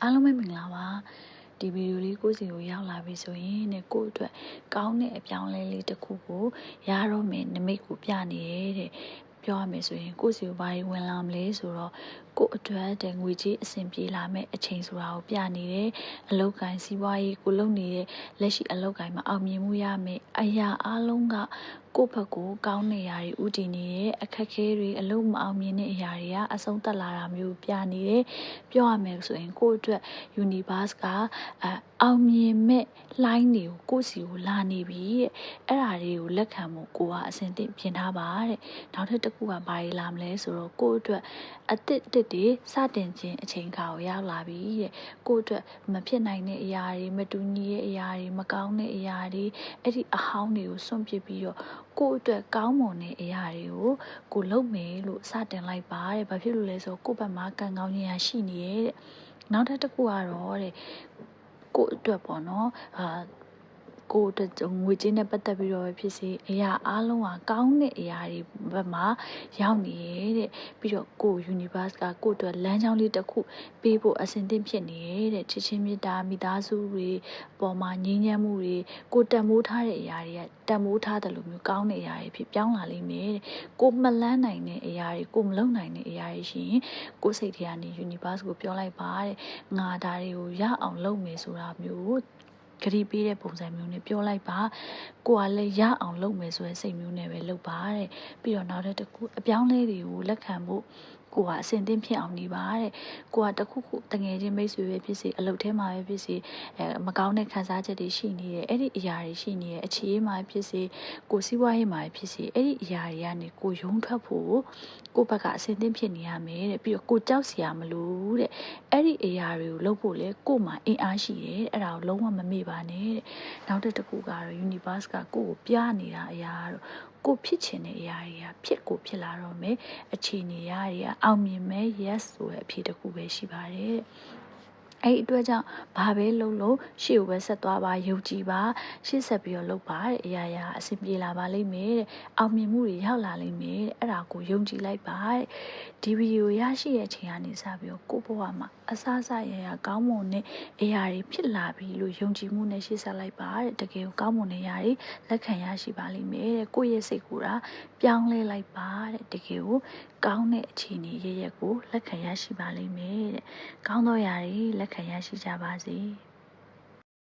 အားလုံးပဲမင်္ဂလာပါဒီဗီဒီယိုလေးကိုစီကိုရောက်လာပြီဆိုရင်ကိုယ့်အတွက်ကောင်းတဲ့အပြောင်းအလဲလေးတစ်ခုကိုရတော့မယ်နမိတ်ကိုပြနေရတဲ့ပြောရမယ်ဆိုရင်ကိုယ့်စီကိုဘာတွေဝင်လာမလဲဆိုတော့ကိုယ့်အတွက်တဲ့ငွေကြေးအဆင်ပြေလာမဲ့အချိန်ဆိုတာကိုပြနေတယ်အလောက်ကိုင်းစီးပွားရေးကိုလုပ်နေတဲ့လက်ရှိအလောက်ကိုင်းမှာအောင်မြင်မှုရမယ်အရာအလုံးကကိုယ့်ဘက်ကိုကောင်းနေရာတွေဥတည်နေတဲ့အခက်ခဲတွေအလုံးမအောင်မြင်တဲ့အရာတွေကအဆုံးသတ်လာတာမျိုးပြနေတယ်ပြောရမယ်ဆိုရင်ကိုယ့်အတွက် universe ကအောင်မြင်မဲ့လှိုင်းတွေကိုကိုယ့်စီကိုလာနေပြီတဲ့အဲ့ဒါတွေကိုလက်ခံမှုကိုကအစဉ်သင့်ပြင်ထားပါတဲ့နောက်ထပ်တစ်ခုကဘာတွေလာမလဲဆိုတော့ကိုယ့်အတွက်အသစ်တွေစတင်ခြင်းအချိန်ခါကိုရောက်လာပြီတဲ့ကိုယ့်အတွက်မဖြစ်နိုင်တဲ့အရာတွေမတူညီတဲ့အရာတွေမကောင်းတဲ့အရာတွေအဲ့ဒီအဟောင်းတွေကိုစွန့်ပစ်ပြီးတော့ကိုယ့်အတွက်ကောင်းမွန်တဲ့အရာတွေကိုကိုလုပ်မယ်လို့စတင်လိုက်ပါတဲ့ဘာဖြစ်လို့လဲဆိုတော့ကိုယ့်ဘက်မှာကံကောင်းခြင်းရရှိနေရဲ့တဲ့နောက်ထပ်တစ်ခုကတော့တဲ့ကိုယ့်အတွက်ပေါ့နော်ကိုယ့်အတွက်ငွေကြေးနဲ့ပတ်သက်ပြီးတော့ဖြစ်စေအရာအလုံးကကောင်းတဲ့အရာတွေဘက်မှာရောက်နေရဲ့တဲ့ပြီးတော့ကိုယ် universe ကကိုယ့်အတွက်လမ်းကြောင်းလေးတစ်ခုပေးဖို့အစဉ်သင့်ဖြစ်နေရဲ့တဲ့ချစ်ချင်းမေတ္တာမိသားစုတွေပေါ်မှာငြိမ်းချမ်းမှုတွေကိုတန်ဖိုးထားတဲ့အရာတွေကတန်ဖိုးထားတယ်လို့မျိုးကောင်းတဲ့အရာတွေဖြစ်ပြောင်းလာလိမ့်မယ်တဲ့ကိုမလန်းနိုင်တဲ့အရာတွေကိုမလုပ်နိုင်တဲ့အရာတွေရှိရင်ကိုယ်စိတ်ထဲကနေ universe ကိုပြောလိုက်ပါတဲ့ငါဒါတွေကိုရအောင်လုပ်မယ်ဆိုတာမျိုးဂရီပေးတဲ့ပုံစံမျိုးနဲ့ပြောလိုက်ပါကိုကလည်းရအောင်လုပ်မယ်ဆိုတဲ့စိတ်မျိုးနဲ့ပဲလုပ်ပါတဲ့ပြီးတော့နောက်တစ်ခုအပြောင်းလဲတွေကိုလက်ခံဖို့ကိုကအစဉ်သင့်ဖြစ်အောင်နေပါတဲ့ကိုကတခုခုတငယ်ချင်းမိတ်ဆွေပဲဖြစ်စေအလုပ်ထဲမှာပဲဖြစ်စေမကောင်းတဲ့ခံစားချက်တွေရှိနေတယ်အဲ့ဒီအရာတွေရှိနေတယ်အခြေအေးမှာဖြစ်စေကိုစီးပွားရေးမှာဖြစ်စေအဲ့ဒီအရာတွေကနေကိုရုံးထွက်ဖို့ကိုဘက်ကအစဉ်သင့်ဖြစ်နေရမယ်တဲ့ပြီးတော့ကိုကြောက်စရာမလိုတဲ့အဲ့ဒီအရာတွေကိုလုပ်ဖို့လေကို့မှာအင်အားရှိတယ်အဲ့ဒါကိုလုံးဝမမေ့ပါနဲ့တဲ့နောက်တစ်ခုကတော့ universe ကကို့ကိုပြနေတာအရာတော့ကိုဖြစ်ချင်တဲ့အရာတွေကဖြစ်လာတော့မယ်အခြေအနေရတွေကအောင်မြင်မဲ့ yes ဆိုတဲ့အဖြေတစ်ခုပဲရှိပါတယ်အဲ့ဒီအတွက်ကြောင့်ဘာပဲလုပ်လို့ရှေ့ကိုပဲဆက်သွားပါယုံကြည်ပါရှေ့ဆက်ပြီးတော့လုပ်ပါတဲ့အရာအဆင်ပြေလာပါလိမ့်မယ်တဲ့အောင်မြင်မှုတွေရောက်လာလိမ့်မယ်တဲ့အဲ့ဒါကိုယုံကြည်လိုက်ပါတဲ့ဒီဗီဒီယိုရရှိတဲ့အချိန်ကနေစပြီးတော့ကိုယ့်ဘဝမှာအစရကောင်းမွန်တဲ့အရာတွေဖြစ်လာပြီလို့ယုံကြည်မှုနဲ့ရှေ့ဆက်လိုက်ပါတဲ့တကယ်ကိုကောင်းမွန်တဲ့အရာတွေလက်ခံရရှိပါလိမ့်မယ်တဲ့ကိုယ့်ရဲ့စိတ်ကိုယ်ပြောင်းလဲလိုက်ပါတဲ့တကယ်ကိုကောင်းတဲ့အခြေအနေရကိုလက်ခံရရှိပါလိမ့်မယ်တဲ့ကောင်းသောအရာတွေလက်ခံရရှိကြပါစေ။